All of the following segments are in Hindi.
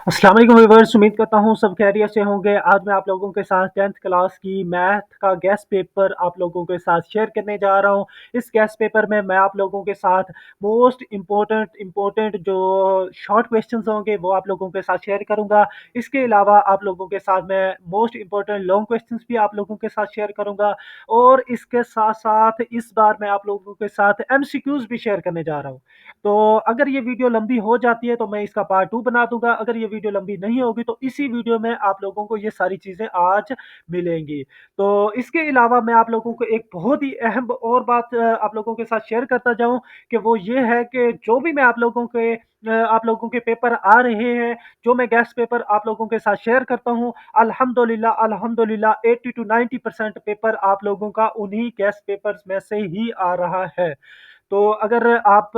अस्सलाम वालेकुम व्यूअर्स, उम्मीद करता हूँ सब खैरियत से होंगे। आज मैं आप लोगों के साथ 10th क्लास की मैथ का गेस्ट पेपर आप लोगों के साथ शेयर करने जा रहा हूँ। इस गेस्ट पेपर में मैं आप लोगों के साथ मोस्ट इम्पोर्टेंट जो शॉर्ट क्वेश्चंस होंगे वो आप लोगों के साथ शेयर करूँगा। इसके अलावा आप लोगों के साथ मैं मोस्ट इम्पोर्टेंट लॉन्ग क्वेश्चंस भी आप लोगों के साथ शेयर करूँगा और इसके साथ-साथ इस बार मैं आप लोगों के साथ एमसीक्यूज़ भी शेयर करने जा रहा हूँ। तो अगर ये वीडियो लंबी हो जाती है तो मैं इसका पार्ट 2 बना दूँगा। अगर ये वीडियो लंबी नहीं होगी तो इसी वीडियो में आप लोगों को ये सारी चीज़ें आज मिलेंगी। तो इसके अलावा मैं आप लोगों को एक बहुत ही अहम और बात आप लोगों के साथ शेयर करता जाऊँ कि वो ये है कि जो भी मैं आप लोगों के पेपर आ रहे हैं, जो मैं गेस्ट पेपर आप लोगों के साथ शेयर करता हूँ, अल्हम्दुलिल्लाह 80 टू 90% पेपर आप लोगों का उन्हीं गेस्ट पेपर्स में से ही आ रहा है। तो अगर आप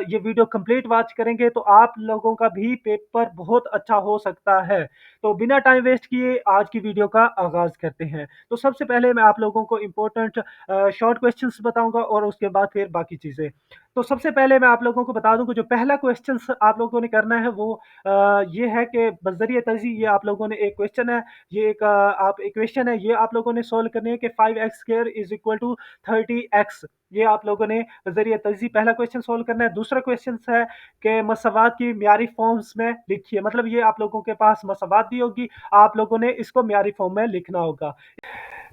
ये वीडियो कंप्लीट वॉच करेंगे तो आप लोगों का भी पेपर बहुत अच्छा हो सकता है। तो बिना टाइम वेस्ट किए आज की वीडियो का आगाज़ करते हैं। तो सबसे पहले मैं आप लोगों को इम्पोर्टेंट शॉर्ट क्वेश्चंस बताऊँगा और उसके बाद फिर बाकी चीज़ें। तो सबसे पहले मैं आप लोगों को बता दूँ कि जो पहला क्वेश्चंस आप लोगों ने करना है वो ये है कि बज़रिए तर्ज़ी ये आप लोगों ने एक क्वेश्चन है, ये एक आप इक्वेशन है, ये आप लोगों ने सॉल्व करनी है कि 5x square is equal to 30x। ये आप लोगों ने ज़रिए तर्ज़ी पहला क्वेश्चन सोल्व करना है। दूसरा क्वेश्चन है कि मसावात की म्यारी फॉर्म्स में लिखिए। मतलब ये आप लोगों के पास मसावात दी होगी, आप लोगों ने इसको म्यारी फॉर्म में लिखना होगा।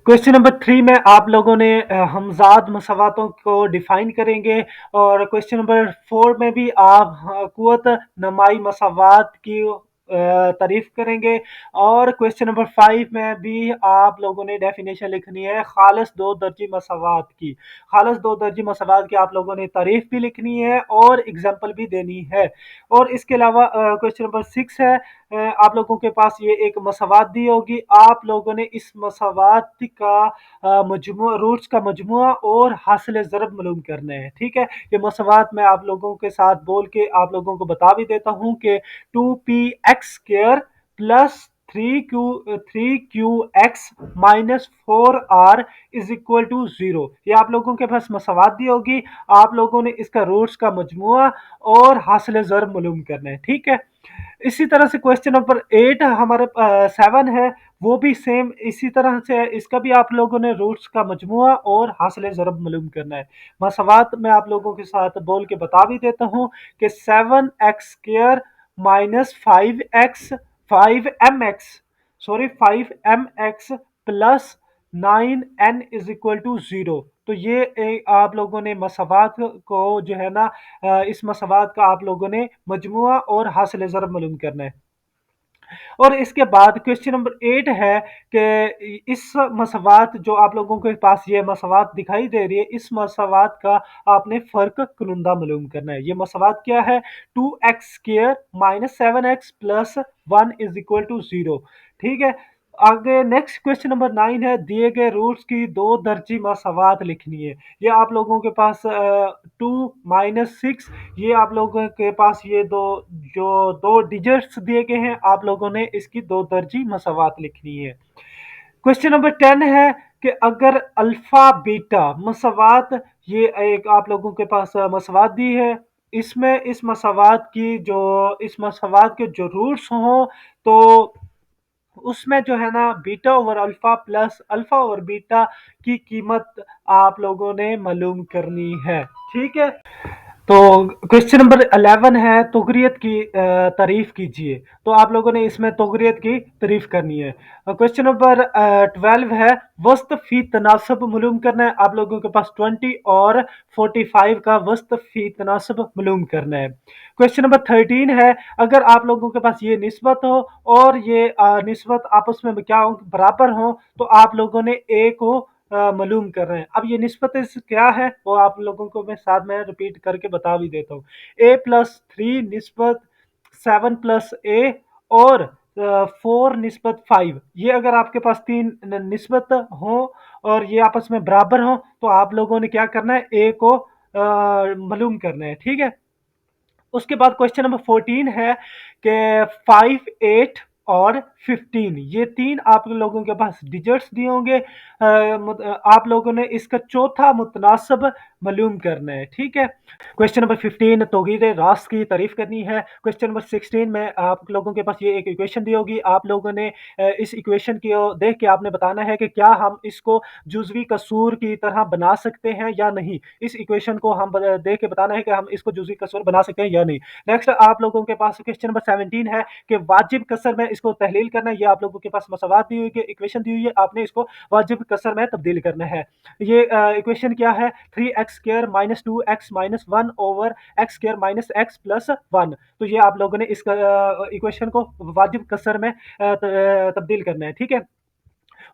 क्वेश्चन नंबर 3 में आप लोगों ने हमज़ाद मसावातों को डिफाइन करेंगे और क्वेश्चन नंबर 4 में भी आप कुव्वत नमाई मसावात की तारीफ करेंगे और क्वेश्चन नंबर 5 में भी आप लोगों ने डेफिनेशन लिखनी है खालिस दो दर्जी मसावात की। खालिस दो दर्जी मसावात की आप लोगों ने तारीफ भी लिखनी है और एग्जाम्पल भी देनी है। और इसके अलावा क्वेश्चन नंबर 6 है, आप लोगों के पास ये एक मसावात दी होगी, आप लोगों ने इस मसावात का मजमुआ रूट्स का मजमुआ और हासिल ज़रब मालूम करना है। ठीक है, ये मसावात मैं आप लोगों के साथ बोल के आप लोगों को बता भी देता हूँ कि 2px square plus 3qx minus 4r is equal to 0। ये आप लोगों के पास मसावात दी होगी, आप लोगों ने इसका रूट्स का मजमुआ और हासिल ज़रब मालूम करना है। ठीक है, इसी तरह से क्वेश्चन नंबर 8 हमारे 7 है, वो भी सेम इसी तरह से है। इसका भी आप लोगों ने रूट्स का मजमुआ और हासिल ज़रब मालूम करना है। मसावात मैं आप लोगों के साथ बोल के बता भी देता हूँ कि 7x square minus 5mx plus 9n is equal to 0। तो ये आप लोगों ने मसावात को जो है ना इस मसावात का आप लोगों ने मजमुआ और हासिल ज़रब मालूम करना है। और इसके बाद क्वेश्चन नंबर 8 है कि इस मसावात जो आप लोगों के पास ये मसावात दिखाई दे रही है, इस मसावात का आपने फ़र्क कुनूंदा मालूम करना है। ये मसावात क्या है? 2x square minus 7x plus 1 is equal to 0। ठीक है, आगे नेक्स्ट क्वेश्चन नंबर 9 है, दिए गए रूट्स की दो दर्जी मसावात लिखनी है। ये आप लोगों के पास 2 माइनस 6, ये आप लोगों के पास ये दो डिजिट्स दिए गए हैं, आप लोगों ने इसकी दो दर्जी मसावात लिखनी है। क्वेश्चन नंबर 10 है कि अगर अल्फा बीटा मसावात, ये एक आप लोगों के पास मसावात दी है, इसमें इस मसावात के जो रूट्स हों तो उसमें जो है ना beta over alpha plus alpha over beta की कीमत आप लोगों ने मालूम करनी है। ठीक है, तो क्वेश्चन नंबर 11 है, तुगरियत की तारीफ कीजिए। तो आप लोगों ने इसमें तुगरियत की तारीफ करनी है। क्वेश्चन नंबर 12 है, वस्त फी तनासब मालूम करना है। आप लोगों के पास 20 और 45 का वस्त फी तनासब मालूम करना है। क्वेश्चन नंबर 13 है, अगर आप लोगों के पास ये निस्बत हो और ये निस्बत आपस में क्या हो, बराबर हो, तो आप लोगों ने ए को मालूम कर रहे हैं। अब ये निस्बत क्या है वो आप लोगों को मैं साथ में रिपीट करके बता भी देता हूँ। ए प्लस 3 निस्बत 7 प्लस ए और 4 निस्बत 5। ये अगर आपके पास तीन निस्बत हो और ये आपस में बराबर हो तो आप लोगों ने क्या करना है, ए को मालूम करना है। ठीक है, उसके बाद क्वेश्चन नंबर 14 है कि 5 8 और 15 ये तीन आप लोगों के पास डिजिट्स दिए होंगे। आप लोगों ने इसका चौथा मुतनासिब मालूम करना है, ठीक है। क्वेश्चन नंबर 15 तौहीद रास की तारीफ करनी है। क्वेश्चन नंबर 16 में आप लोगों के पास ये एक इक्वेशन दी होगी। आप लोगों ने इस इक्वेशन की देख के आपने बताना है कि क्या हम इसको जुज़वी कसूर की तरह बना सकते हैं या नहीं। इस इक्वेशन को हम देख के बताना है कि हम इसको जुज़वी कसूर बना सकते हैं या नहीं। नेक्स्ट आप लोगों के पास क्वेश्चन नंबर 17 है कि वाजिब कसर में इसको तहलील करना है। ये आप लोगों के पास मसवाद दी हुई इक्वेशन दी हुई है, आपने इसको वाजिब कसर में तब्दील करना है। ये इक्वेशन क्या है? 3x square minus 2x minus 1 over x square minus x plus 1। तो ये आप लोगों ने इस इक्वेशन को वाजिब कसर में तब्दील करना है, ठीक है।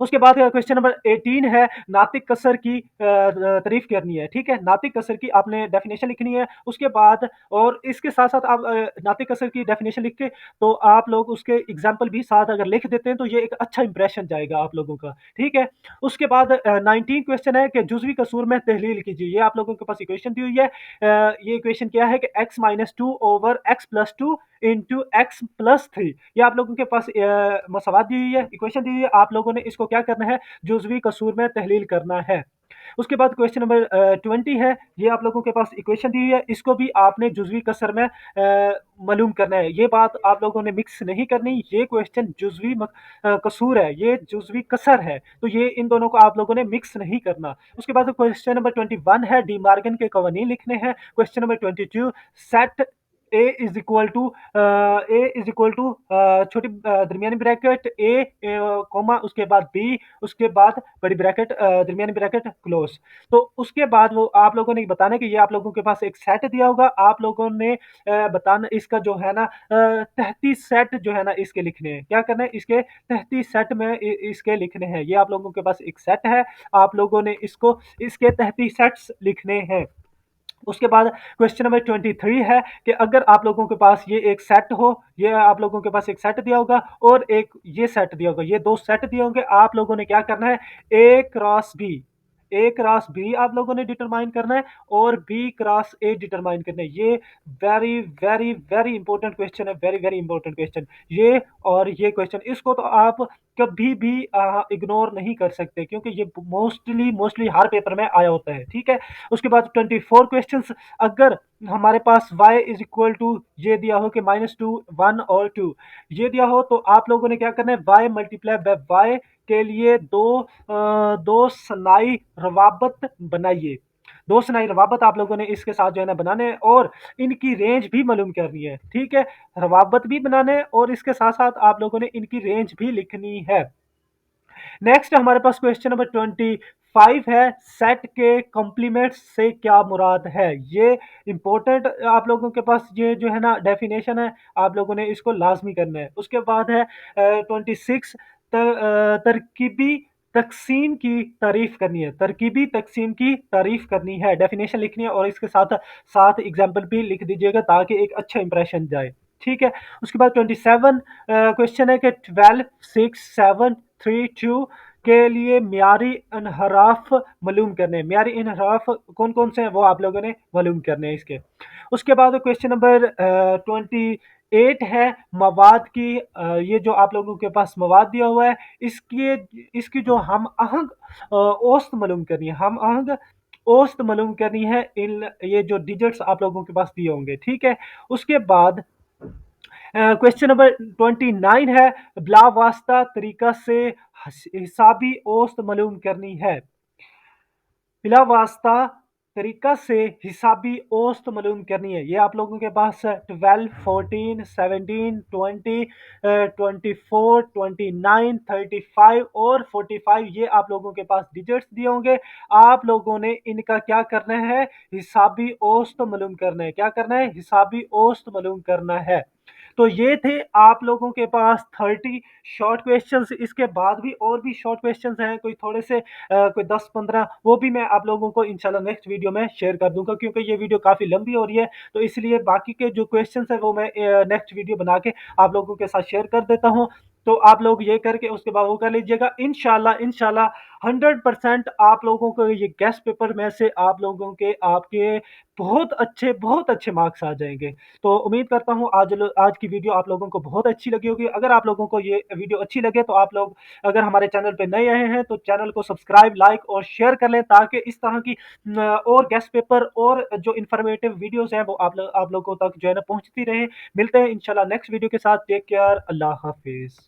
उसके बाद क्वेश्चन नंबर 18 है नातिक कसर की तारीफ करनी है, ठीक है। नातिक कसर की आपने डेफिनेशन लिखनी है। उसके बाद और इसके साथ साथ आप नातिक कसर की डेफिनेशन लिख के तो आप लोग उसके एग्जाम्पल भी साथ अगर लिख देते हैं तो ये एक अच्छा इंप्रेशन जाएगा आप लोगों का, ठीक है। उसके बाद 19 क्वेश्चन है कि जुज़वी कसूर में तहलील कीजिए। ये आप लोगों के पास इक्वेशन दी हुई है। ये इक्वेशन क्या है कि x minus 2 over x plus 2 into x plus 3। ये आप लोगों के पास मसवाद दी हुई है, इक्वेशन दी हुई है। आप लोगों ने इसको क्या करना है? जुज़वी कसूर में तहलील करना है। उसके बाद क्वेश्चन नंबर 20 है। ये आप लोगों के पास इक्वेशन दी हुई है, इसको भी आपने जुज़वी कसर में मालूम करना है। ये बात आप लोगों ने मिक्स नहीं करनी। ये क्वेश्चन जुज़वी कसूर है, ये जुज़वी कसर है, तो ये इन दोनों को आप लोगों ने मिक्स नहीं करना। उसके बाद क्वेश्चन नंबर 21 है डी मार्गन के कवानीन लिखने हैं। Question number 22 set A is equal to छोटी दरमियानी ब्रैकेट ए कॉमा उसके बाद बी उसके बाद बड़ी ब्रैकेट दरमियानी ब्रैकेट क्लोज। तो उसके बाद वो आप लोगों ने बताना है कि ये आप लोगों के पास एक सेट दिया होगा। आप लोगों ने बताना इसका जो है ना 33 सेट जो है ना इसके लिखने हैं। क्या करना है? इसके 33 सेट में इसके लिखने हैं। ये आप लोगों के पास एक सेट है, आप लोगों ने इसको इसके 33 सेट्स लिखने हैं। उसके बाद क्वेश्चन नंबर 23 है कि अगर आप लोगों के पास ये एक सेट हो, ये आप लोगों के पास एक सेट दिया होगा और एक ये सेट दिया होगा, ये दो सेट दिए होंगे। आप लोगों ने क्या करना है? ए क्रॉस बी, ए क्रॉस बी आप लोगों ने डिटरमाइन करना है और बी क्रॉस ए डिटरमाइन करना है। ये very very very important question है, वेरी वेरी इंपॉर्टेंट क्वेश्चन ये। और ये क्वेश्चन इसको तो आप कभी भी इग्नोर नहीं कर सकते क्योंकि ये मोस्टली मोस्टली हर पेपर में आया होता है, ठीक है। उसके बाद 24 क्वेश्चंस। अगर हमारे पास y इज इक्वल टू ये दिया हो कि -2 1 और 2 ये दिया हो तो आप लोगों ने क्या करना है? y मल्टीप्लाई बाय y के लिए दो सनाई रवाबत बनाइए। दो सनाई रवाबत आप लोगों ने इसके साथ जो है ना बनाने हैं और इनकी रेंज भी मालूम करनी है, ठीक है। रवाबत भी बनाने हैं और इसके साथ साथ आप लोगों ने इनकी रेंज भी लिखनी है। नेक्स्ट हमारे पास क्वेश्चन नंबर 25 है सेट के कॉम्प्लीमेंट्स से क्या मुराद है। ये इंपॉर्टेंट आप लोगों के पास ये जो है ना डेफिनेशन है, आप लोगों ने इसको लाजमी करना है। उसके बाद है 26 तरकीबी तकसीम की तारीफ करनी है। तरकीबी तकसीम की तारीफ करनी है, डेफिनेशन लिखनी है और इसके साथ साथ एग्जाम्पल भी लिख दीजिएगा ताकि एक अच्छा इंप्रेशन जाए, ठीक है। उसके बाद 27 क्वेश्चन है कि 12 6 7 3 2 के लिए म्यारी इनहराफ मालूम करने हैं। म्यारी इनहराफ कौन कौन से हैं वो आप लोगों ने मालूम करने हैं इसके। उसके बाद क्वेश्चन नंबर 28 है मवाद की। ये जो आप लोगों के पास मवाद दिया हुआ है इसकी जो हम आहंग औसत मालूम करनी है, हम आहंग औसत मालूम करनी है। इन ये जो डिजिट्स आप लोगों के पास दिए होंगे, ठीक है। उसके बाद क्वेश्चन नंबर 29 है बिला वास्ता तरीका से हिसाबी औसत मालूम करनी है। बिला वास्ता तरीका से हिसाबी औसत मालूम करनी है। ये आप लोगों के पास 12 14 17 20 24 29 35 और 45 ये आप लोगों के पास डिजिट्स दिए होंगे। आप लोगों ने इनका क्या करना है? हिसाबी औसत मालूम करना है। क्या करना है? हिसाबी औसत मालूम करना है। तो ये थे आप लोगों के पास 30 शॉर्ट क्वेश्चंस। इसके बाद भी और भी शॉर्ट क्वेश्चंस हैं, कोई थोड़े से कोई 10-15 वो भी मैं आप लोगों को इंशाल्लाह नेक्स्ट वीडियो में शेयर कर दूंगा क्योंकि ये वीडियो काफ़ी लंबी हो रही है। तो इसलिए बाकी के जो क्वेश्चंस हैं वो मैं नेक्स्ट वीडियो बना के आप लोगों के साथ शेयर कर देता हूँ। तो आप लोग ये करके उसके बाद वो कर लीजिएगा। इंशाल्लाह इंशाल्लाह 100% आप लोगों को ये गेस्ट पेपर में से आप लोगों के आपके बहुत अच्छे मार्क्स आ जाएंगे। तो उम्मीद करता हूँ आज की वीडियो आप लोगों को बहुत अच्छी लगी होगी। अगर आप लोगों को ये वीडियो अच्छी लगे तो आप लोग अगर हमारे चैनल पे नए आए हैं तो चैनल को सब्सक्राइब, लाइक और शेयर कर लें, ताकि इस तरह की और गेस्ट पेपर और जो इन्फॉर्मेटिव वीडियोस हैं वो आप लोगों तक जो है ना पहुंचती रहे। मिलते हैं इंशाल्लाह नेक्स्ट वीडियो के साथ। टेक केयर, अल्लाह हाफिज।